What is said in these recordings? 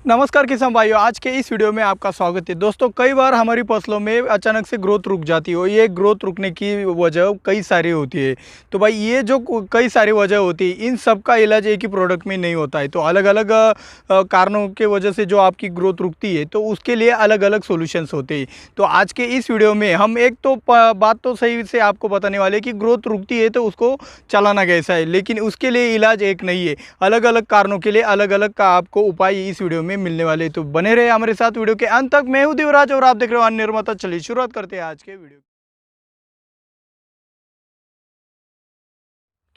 नमस्कार किसान भाइयों, आज के इस वीडियो में आपका स्वागत है। दोस्तों, कई बार हमारी फसलों में अचानक से ग्रोथ रुक जाती है और ये ग्रोथ रुकने की वजह कई सारी होती है। तो भाई ये जो कई सारी वजह होती है, इन सब का इलाज एक ही प्रोडक्ट में नहीं होता है। तो अलग अलग कारणों के वजह से जो आपकी ग्रोथ रुकती है, तो उसके लिए अलग अलग सॉल्यूशंस होते हैं। तो आज के इस वीडियो में हम एक तो बात तो सही से आपको बताने वाले कि ग्रोथ रुकती है तो उसको चलाना कैसा है, लेकिन उसके लिए इलाज एक नहीं है। अलग अलग कारणों के लिए अलग अलग का आपको उपाय इस वीडियो में मिलने वाले। तो बने रहे हमारे साथ वीडियो के अंत तक। मैं हूं देवराज और आप देख रहे हो अन्य निर्माता। चलिए शुरुआत करते हैं आज के वीडियो।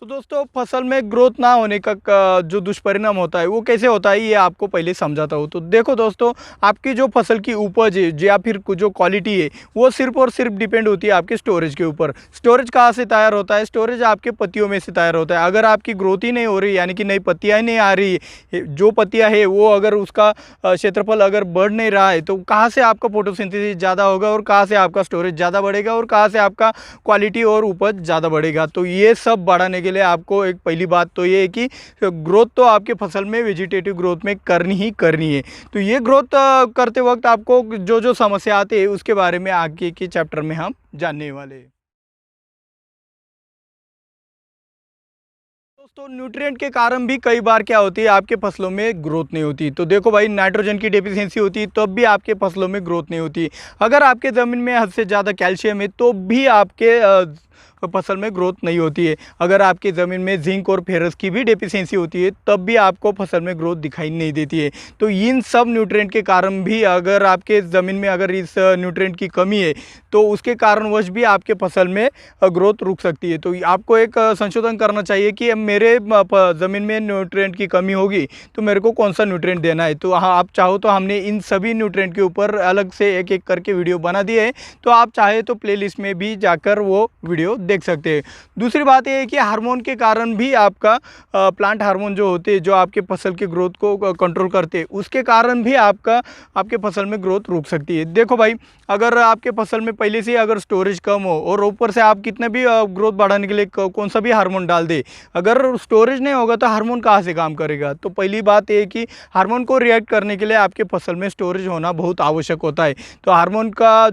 तो दोस्तों, फसल में ग्रोथ ना होने का जो दुष्परिणाम होता है वो कैसे होता है, ये आपको पहले समझाता हूँ। तो देखो दोस्तों, आपकी जो फसल की उपज है या फिर जो क्वालिटी है, वो सिर्फ और सिर्फ डिपेंड होती है आपके स्टोरेज के ऊपर। स्टोरेज कहाँ से तैयार होता है? स्टोरेज आपके पत्तियों में से तैयार होता है। अगर आपकी ग्रोथ ही नहीं हो रही, यानी कि नई पत्तियाँ ही नहीं आ रही, जो पत्तियाँ है वो अगर उसका क्षेत्रफल अगर बढ़ नहीं रहा है, तो कहाँ से आपका फोटोसिंथेसिस ज़्यादा होगा और कहाँ से आपका स्टोरेज ज़्यादा बढ़ेगा और कहाँ से आपका क्वालिटी और उपज ज़्यादा बढ़ेगा। तो ये सब बढ़ाने के लिए आपको एक पहली बात तो ये है कि ग्रोथ तो आपके फसल में वेजिटेटिव ग्रोथ में करनी ही करनी है। तो ये ग्रोथ करते वक्त आपको जो जो समस्या आती है उसके बारे में आगे के चैप्टर में हम जानने वाले हैं। दोस्तों, न्यूट्रिएंट के कारण भी कई बार क्या होती है, आपके फसलों में ग्रोथ नहीं होती। तो देखो भाई, नाइट्रोजन की डेफिशिएंसी होती है तब भी आपके फसलों में ग्रोथ नहीं होती। अगर आपके ज़मीन में हद से ज़्यादा कैल्शियम है तो भी आपके फसल में ग्रोथ नहीं होती है। अगर आपकी ज़मीन में जिंक और फेरस की भी डेफिशिएंसी होती है तब भी आपको फसल में ग्रोथ दिखाई नहीं देती है। तो इन सब न्यूट्रिएंट के कारण भी अगर आपके ज़मीन में अगर इस न्यूट्रिएंट की कमी है तो उसके कारणवश भी आपके फसल में ग्रोथ रुक सकती है। तो आपको एक संशोधन करना चाहिए कि अब मेरे ज़मीन में न्यूट्रिएंट की कमी होगी तो मेरे को कौन सा न्यूट्रिएंट देना है। तो हाँ, आप चाहो तो हमने इन सभी न्यूट्रिएंट के ऊपर अलग से एक एक करके वीडियो बना दिए हैं। तो आप चाहे तो प्लेलिस्ट में भी जाकर वो वीडियो देख सकते हैं। दूसरी बात यह है कि हार्मोन के कारण भी आपका प्लांट हार्मोन जो होते हैं, जो आपके फसल के ग्रोथ को कंट्रोल करते हैं, उसके कारण भी आपके फसल में ग्रोथ रुक सकती है। देखो भाई, अगर आपके फसल में पहले से अगर स्टोरेज कम हो और ऊपर से आप कितने भी ग्रोथ बढ़ाने के लिए कौन सा भी हार्मोन डाल दे, अगर स्टोरेज नहीं होगा तो हार्मोन कहाँ से काम करेगा। तो पहली बात ये है कि हार्मोन को रिएक्ट करने के लिए आपके फसल में स्टोरेज होना बहुत आवश्यक होता है। तो हार्मोन का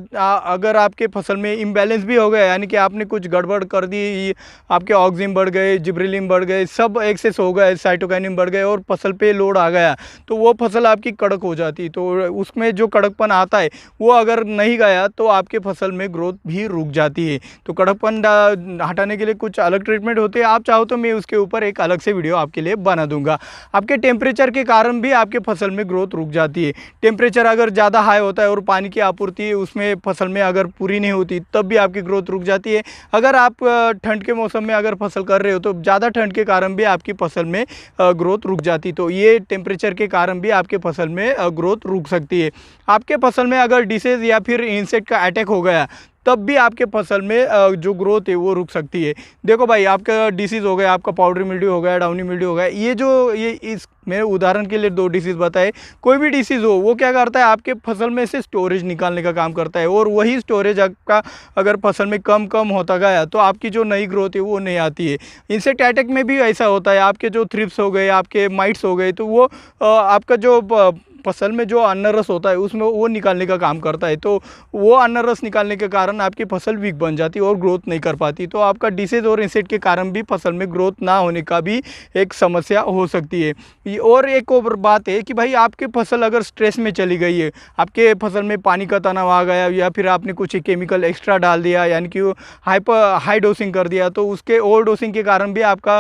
अगर आपके फसल में इम्बैलेंस भी हो गया, यानी कि आपने कुछ गड़बड़ कर दी, आपके ऑक्सिन बढ़ गए, जिब्रेलिन बढ़ गए, सब एक्सेस हो गए, साइटोकाइनिन बढ़ गए और फसल पे लोड आ गया, तो वो फसल आपकी कड़क हो जाती है। तो उसमें जो कड़कपन आता है वो अगर नहीं गया तो आपके फसल में ग्रोथ भी रुक जाती है। तो कड़कपन हटाने के लिए कुछ अलग ट्रीटमेंट होते हैं। आप चाहो तो मैं उसके ऊपर एक अलग से वीडियो आपके लिए बना दूंगा। आपके टेम्परेचर के कारण भी आपके फसल में ग्रोथ रुक जाती है। टेम्परेचर अगर ज़्यादा हाई होता है और पानी की आपूर्ति उसमें फसल में अगर पूरी नहीं होती तब भी आपकी ग्रोथ रुक जाती है। अगर आप ठंड के मौसम में अगर फसल कर रहे हो तो ज़्यादा ठंड के कारण भी आपकी फसल में ग्रोथ रुक जाती है। तो ये टेम्परेचर के कारण भी आपके फसल में ग्रोथ रुक सकती है। आपके फसल में अगर डिसीज या फिर इंसेक्ट का अटैक हो गया तब भी आपके फसल में जो ग्रोथ है वो रुक सकती है। देखो भाई, आपका डिसीज़ हो गया, आपका पाउडरी मिल्ड्यू हो गया, डाउनी मिल्ड्यू हो गया, ये इस मैंने उदाहरण के लिए 2 डिसीज़ बताए। कोई भी डिसीज़ हो वो क्या करता है, आपके फसल में से स्टोरेज निकालने का काम करता है और वही स्टोरेज आपका अगर फसल में कम कम होता गया तो आपकी जो नई ग्रोथ है वो नहीं आती है। इंसेक्ट अटैक में भी ऐसा होता है, आपके जो थ्रिप्स हो गए, आपके माइट्स हो गए, तो वो आपका जो फसल में जो अन्न रस होता है उसमें वो निकालने का काम करता है। तो वो अन्न रस निकालने के कारण आपकी फसल वीक बन जाती है और ग्रोथ नहीं कर पाती। तो आपका डिसीज और इंसेक्ट के कारण भी फसल में ग्रोथ ना होने का भी एक समस्या हो सकती है। और एक और बात है कि भाई, आपकी फसल अगर स्ट्रेस में चली गई है, आपके फसल में पानी का तनाव आ गया या फिर आपने कुछ केमिकल एक्स्ट्रा डाल दिया, यानी कि हाई डोसिंग कर दिया, तो उसके ओवर डोसिंग के कारण भी आपका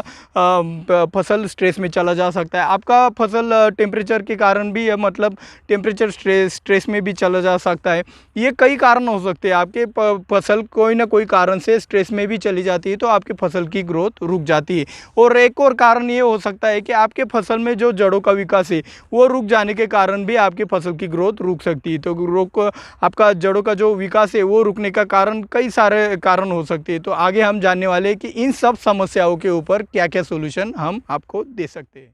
फसल स्ट्रेस में चला जा सकता है। आपका फसल टेम्परेचर के कारण भी मतलब टेम्परेचर स्ट्रेस में भी चला जा सकता है। ये कई कारण हो सकते हैं, आपके फसल कोई ना कोई कारण से स्ट्रेस में भी चली जाती है तो आपके फसल की ग्रोथ रुक जाती है। और एक और कारण ये हो सकता है कि आपके फसल में जो जड़ों का विकास है वो रुक जाने के कारण भी आपके फसल की ग्रोथ रुक सकती है। तो आपका जड़ों का जो विकास है वो रुकने का कारण कई सारे कारण हो सकते हैं। तो आगे हम जानने वाले हैं कि इन सब समस्याओं के ऊपर क्या क्या सोल्यूशन हम आपको दे सकते हैं।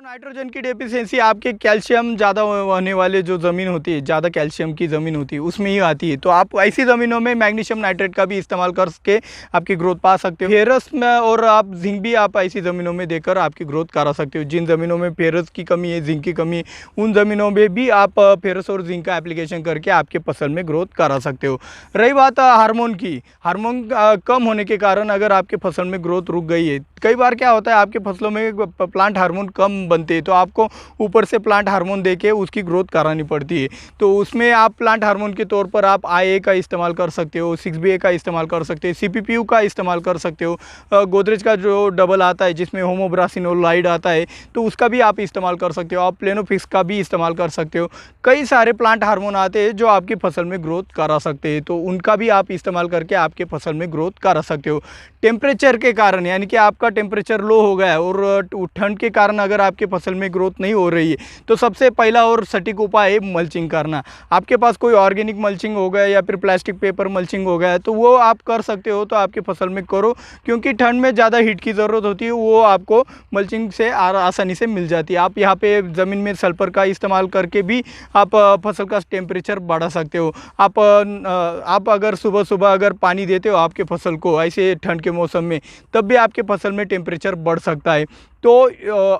तो नाइट्रोजन की डेफिशिएंसी आपके कैल्शियम ज़्यादा होने वाले जो ज़मीन होती है, ज़्यादा कैल्शियम की ज़मीन होती है उसमें ही आती है। तो आप ऐसी ज़मीनों में मैग्नीशियम नाइट्रेट का भी इस्तेमाल करके आपकी ग्रोथ पा सकते हो। फेरस में और आप जिंक भी आप ऐसी ज़मीनों में देकर आपकी ग्रोथ करा सकते हो। जिन ज़मीनों में फेरस की कमी है, जिंक की कमी है, उन ज़मीनों में भी आप फेरस और जिंक का एप्लीकेशन करके आपके फसल में ग्रोथ करा सकते हो। रही बात हार्मोन की, हार्मोन कम होने के कारण अगर आपके फसल में ग्रोथ रुक गई है, कई बार क्या होता है आपके फसलों में प्लांट हार्मोन कम बनते हैं, तो आपको ऊपर से प्लांट हार्मोन देके उसकी ग्रोथ करानी पड़ती है। तो उसमें आप प्लांट हार्मोन के तौर पर आप IA का इस्तेमाल कर सकते हो, 6BA का इस्तेमाल कर सकते हो, CPPU का इस्तेमाल कर सकते हो, गोदरेज का जो डबल आता है जिसमें होमोब्रासिनोलाइड आता है तो उसका भी आप इस्तेमाल कर सकते हो। आप प्लेनोफिक्स का भी इस्तेमाल कर सकते हो। कई सारे प्लांट हार्मोन आते हैं जो आपकी फसल में ग्रोथ करा सकते हैं, तो उनका भी आप इस्तेमाल करके आपके फसल में ग्रोथ करा सकते हो। टेम्परेचर के कारण, यानी कि आपका टेम्परेचर लो हो गया है और ठंड के कारण अगर आपके फसल में ग्रोथ नहीं हो रही है, तो सबसे पहला और सटीक उपाय है मल्चिंग करना। आपके पास कोई ऑर्गेनिक मल्चिंग हो गया या फिर प्लास्टिक पेपर मल्चिंग हो गया है तो वो आप कर सकते हो, तो आपके फसल में करो, क्योंकि ठंड में ज़्यादा हीट की ज़रूरत होती है, वो आपको मल्चिंग से आसानी से मिल जाती है। आप यहाँ पे ज़मीन में सल्फर का इस्तेमाल करके भी आप फसल का टेम्परेचर बढ़ा सकते हो। आप अगर सुबह सुबह अगर पानी देते हो आपके फसल को ऐसे ठंड के मौसम में, तब भी आपके फसल में टेम्परेचर बढ़ सकता है। तो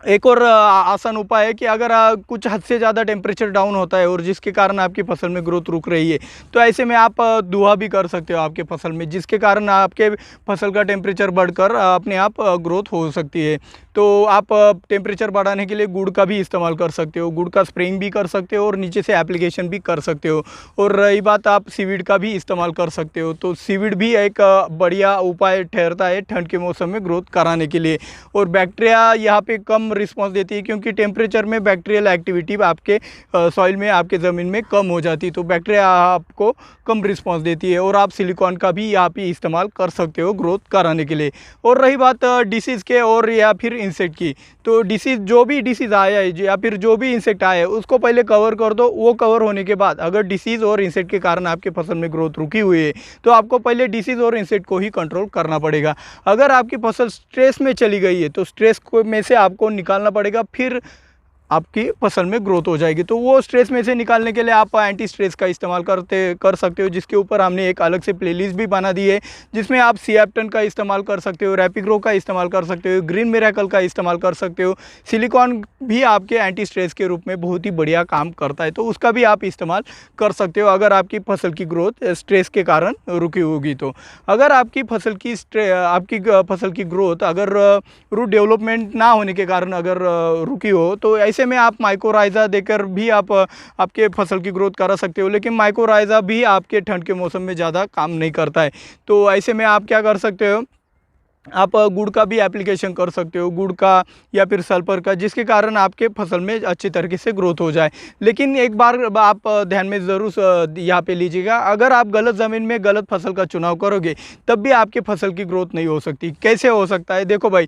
एक और आसान उपाय है कि अगर कुछ हद से ज़्यादा टेम्परेचर डाउन होता है और जिसके कारण आपकी फसल में ग्रोथ रुक रही है, तो ऐसे में आप दुआ भी कर सकते हो आपके फसल में, जिसके कारण आपके फसल का टेम्परेचर बढ़कर अपने आप ग्रोथ हो सकती है। तो आप टेम्परेचर बढ़ाने के लिए गुड़ का भी इस्तेमाल कर सकते हो, गुड़ का स्प्रेइंग भी कर सकते हो और नीचे से एप्लीकेशन भी कर सकते हो। और रही बात, आप सीवीड का भी इस्तेमाल कर सकते हो, तो सीवीड भी एक बढ़िया उपाय ठहरता है ठंड के मौसम में ग्रोथ कराने के लिए। और बैक्टीरिया यहाँ पे कम रिस्पॉन्स देती है, क्योंकि टेम्परेचर में बैक्टीरियल एक्टिविटी आपके सॉइल में, आपके ज़मीन में कम हो जाती है, तो बैक्टीरिया आपको कम रिस्पॉन्स देती है। और आप सिलिकॉन का भी यहाँ पे इस्तेमाल कर सकते हो ग्रोथ कराने के लिए। और रही बात डिसीज़ के और या फिर इंसेक्ट की, तो डिसीज़, जो भी डिसीज़ आया है या फिर जो भी इंसेक्ट आया है उसको पहले कवर कर दो। वो कवर होने के बाद अगर डिसीज़ और इंसेक्ट के कारण आपके फसल में ग्रोथ रुकी हुई है, तो आपको पहले डिसीज़ और इंसेक्ट को ही कंट्रोल करना पड़ेगा। अगर आपकी फसल स्ट्रेस में चली गई है तो स्ट्रेस को में से आपको निकालना पड़ेगा, फिर आपकी फसल में ग्रोथ हो जाएगी। तो वो स्ट्रेस में से निकालने के लिए आप एंटी स्ट्रेस का इस्तेमाल कर सकते हो, जिसके ऊपर हमने एक अलग से प्लेलिस्ट भी बना दी है, जिसमें आप सिएप्टन का इस्तेमाल कर सकते हो, रैपिग्रो का इस्तेमाल कर सकते हो, ग्रीन मिरेकल का इस्तेमाल कर सकते हो। सिलिकॉन भी आपके एंटी स्ट्रेस के रूप में बहुत ही बढ़िया काम करता है, तो उसका भी आप इस्तेमाल कर सकते हो अगर आपकी फसल की ग्रोथ स्ट्रेस के कारण रुकी होगी। तो अगर आपकी फसल की ग्रोथ अगर रूट डेवलपमेंट ना होने के कारण अगर रुकी हो, तो ऐसे में आप माइकोराइज़ा देकर भी आप आपके फसल की ग्रोथ करा सकते हो। लेकिन माइकोराइज़ा भी आपके ठंड के मौसम में ज़्यादा काम नहीं करता है, तो ऐसे में आप क्या कर सकते हो, आप गुड़ का भी एप्लीकेशन कर सकते हो, गुड़ का या फिर सल्फर का, जिसके कारण आपके फसल में अच्छी तरीके से ग्रोथ हो जाए। लेकिन एक बार आप ध्यान में ज़रूर यहाँ पे लीजिएगा, अगर आप गलत ज़मीन में गलत फसल का चुनाव करोगे तब भी आपके फसल की ग्रोथ नहीं हो सकती। कैसे हो सकता है, देखो भाई,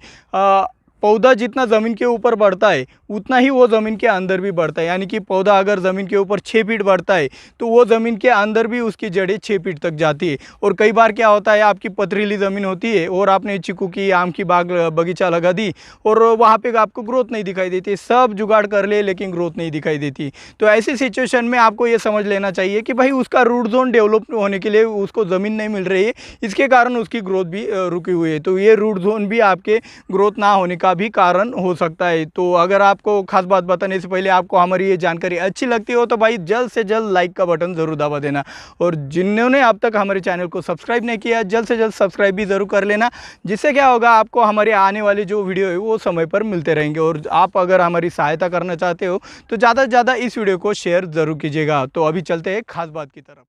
पौधा जितना ज़मीन के ऊपर बढ़ता है उतना ही वो ज़मीन के अंदर भी बढ़ता है। यानी कि पौधा अगर ज़मीन के ऊपर 6 फीट बढ़ता है तो वो ज़मीन के अंदर भी उसकी जड़ें 6 फीट तक जाती है। और कई बार क्या होता है, आपकी पथरीली ज़मीन होती है और आपने चीकू की, आम की बगीचा लगा दी और वहाँ पे आपको ग्रोथ नहीं दिखाई देती, सब जुगाड़ कर ले लेकिन ग्रोथ नहीं दिखाई देती। तो ऐसी सिचुएशन में आपको ये समझ लेना चाहिए कि भाई उसका रूट जोन डेवलप होने के लिए उसको ज़मीन नहीं मिल रही है, इसके कारण उसकी ग्रोथ भी रुकी हुई है। तो ये रूट जोन भी आपके ग्रोथ ना होने का भी कारण हो सकता है। तो अगर आपको खास बात बताने से पहले आपको हमारी ये जानकारी अच्छी लगती हो तो भाई जल्द से जल्द लाइक का बटन ज़रूर दबा देना, और जिन्होंने अब तक हमारे चैनल को सब्सक्राइब नहीं किया जल्द से जल्द सब्सक्राइब भी ज़रूर कर लेना, जिससे क्या होगा, आपको हमारे आने वाले जो वीडियो है वो समय पर मिलते रहेंगे। और आप अगर हमारी सहायता करना चाहते हो तो ज़्यादा से ज़्यादा इस वीडियो को शेयर ज़रूर कीजिएगा। तो अभी चलते हैं खास बात की तरफ।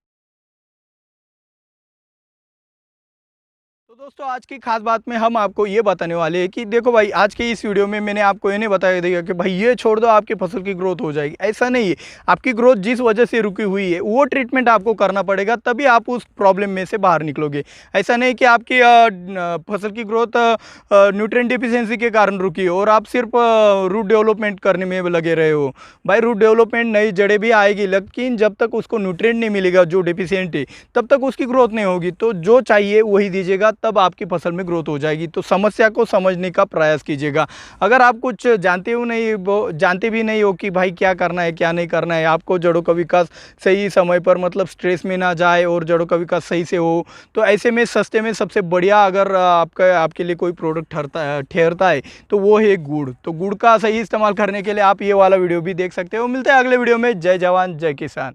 तो दोस्तों, आज की खास बात में हम आपको ये बताने वाले हैं कि देखो भाई, आज के इस वीडियो में मैंने आपको ये नहीं बताया देगा कि भाई ये छोड़ दो आपकी फसल की ग्रोथ हो जाएगी, ऐसा नहीं है। आपकी ग्रोथ जिस वजह से रुकी हुई है वो ट्रीटमेंट आपको करना पड़ेगा, तभी आप उस प्रॉब्लम में से बाहर निकलोगे। ऐसा नहीं कि आपकी फसल की ग्रोथ न्यूट्रिएंट डिफिशियंसी के कारण रुकी हो और आप सिर्फ रूट डेवलपमेंट करने में लगे रहे हो। भाई रूट डेवलपमेंट, नई जड़ें भी आएगी, लेकिन जब तक उसको न्यूट्रिएंट नहीं मिलेगा जो डिफिशियंट है, तब तक उसकी ग्रोथ नहीं होगी। तो जो चाहिए वही दीजिएगा, तब आपकी फसल में ग्रोथ हो जाएगी। तो समस्या को समझने का प्रयास कीजिएगा। अगर आप कुछ जानते भी नहीं हो कि भाई क्या करना है क्या नहीं करना है, आपको जड़ों का विकास सही समय पर मतलब स्ट्रेस में ना जाए और जड़ों का विकास सही से हो, तो ऐसे में सस्ते में सबसे बढ़िया अगर आपके लिए कोई प्रोडक्ट ठहरता है तो वो है गुड़। तो गुड़ का सही इस्तेमाल करने के लिए आप ये वाला वीडियो भी देख सकते हो। मिलते हैं अगले वीडियो में। जय जवान जय किसान।